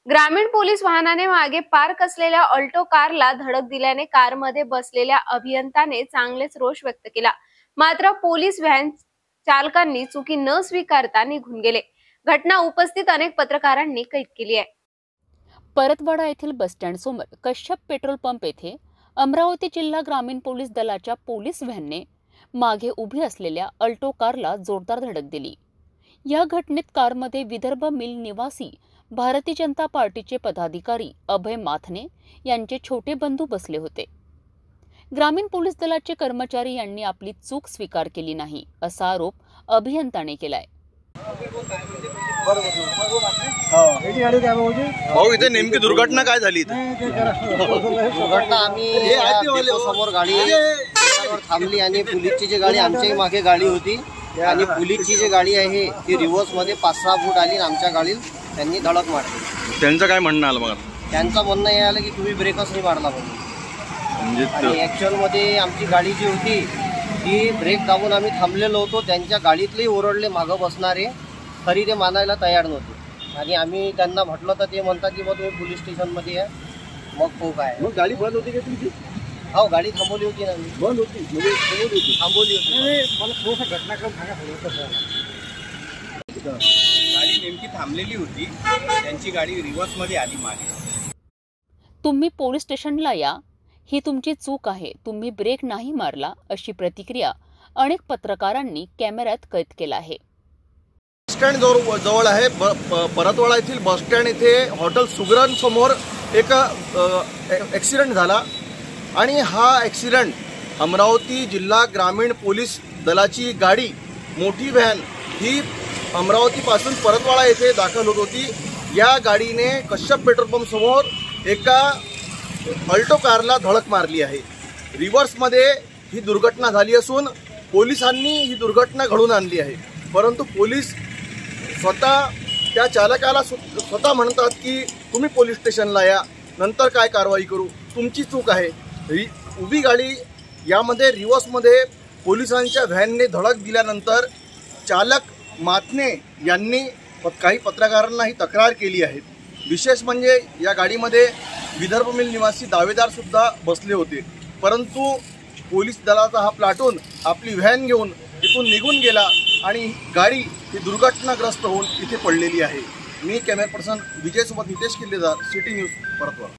ग्रामीण पोलीस वाहनाने मागे पार्क असलेल्या अल्टो कारला धडक दिल्याने कारमध्ये बसलेल्या अभियंताने चांगलेच रोष व्यक्त केला। मात्र पोलीस व्हॅन चालकांनी चुकी न स्वीकारता निघून गेले। घटना उपस्थित अनेक पत्रकारांनी कैद केली आहे। परतवाडा येथील बसस्टँड समोर कश्यप पेट्रोल पंप येथे अमरावती जिल्हा ग्रामीण पोलीस दलाच्या पोलीस व्हॅनने मागे उभी असलेल्या अल्टो कारला जोरदार धडक दिली। या घटनेत कारमध्ये विदर्भ मिल निवासी भारतीय जनता पार्टीचे पदाधिकारी अभय माथने यांचे छोटे बंधू बसले होते। ग्रामीण पोलीस दलाचे कर्मचारी यांनी आपली चूक स्वीकार केली नाही असा आरोप अभियंताने केलाय। भाऊ, इथे नेमकी दुर्घटना काय झाली? दुर्घटना आम्ही समोर गाडी थांबली आणि पोलीसची जी गाडी आमच्याही मागे गाडी होती आणि पोलीसची जी गाडी आहे ती रिव्हर्स मध्ये 5-6 फूट आली आणि आमच्या गाडीत त्यांनी धडक मारली। त्यांचं काय म्हणणं आलं? मग त्यांचं म्हणणं हे आलं की तुम्ही ब्रेकच नाही मारला म्हणून। आणि ऍक्च्युअल मध्ये आमची गाडी जी होती ती ब्रेक दाबून आम्ही थांबलेलो होतो। त्यांच्या गाडीतलेही ओरडले मागं बसणारे, तरी ते मानायला तयार नव्हते आणि आम्ही त्यांना म्हटलं तर ते म्हणतात की मग तुम्ही पोलीस स्टेशनमध्ये या। मग तो काय, मग गाडी बंद होती का तुमची? हो, गाडी थांबवली होती ना। बंद होती म्हणजे थांबवली होती। मला थोडंसं घटनाक्रम सांगा। गाडी नेमकी थांबलेली होती, त्यांची गाडी रिव्हर्स मध्ये आली मागे। तुम्ही पोलीस स्टेशनला या, ही तुमची चूक आहे, तुम्ही ब्रेक नाही मारला अशी प्रतिक्रिया अनेक पत्रकारांनी कॅमेऱ्यात कैद केला आहे। बसस्टँड जवळ आहे परतवाडा येथील बसस्टँड येथे हॉटेल सुगरण समोर एक ॲक्सिडेंट झाला आणि हा ॲक्सिडेंट अमरावती जिल्हा ग्रामीण पोलीस दलाची गाडी मोठी व्हॅन ही अमरावतीपासून परतवाडा येथे दाखल होत होती। या गाडीने कश्यप पेट्रोल पंप समोर एका अल्टो कारला धडक मारली आहे। रिव्हर्समध्ये ही दुर्घटना झाली असून पोलिसांनी ही दुर्घटना घडवून आणली आहे, परंतु पोलीस स्वतः त्या चालकाला स्वतः म्हणतात की तुम्ही पोलीस स्टेशनला या, नंतर काय कारवाई करू, तुमची चूक आहे। उभी गाडी यामध्ये रिव्हर्समध्ये पोलिसांच्या व्हॅनने धडक दिल्यानंतर चालक माथने यांनी काही पत्रकारांना ही तक्रार केली आहे। विशेष म्हणजे या गाडीमध्ये विदर्भ मिल निवासी दावेदार सुद्धा बसले होते, परंतु पोलीस दलाचा हा प्लाटून आपली व्हॅन घेऊन तिथून निघून गेला आणि गाडी ही दुर्घटनाग्रस्त होऊन इथे पडलेली आहे। मी कॅमेरा पर्सन विजय सोबत नितेश किल्लेदार, सिटी न्यूज परतवाडा।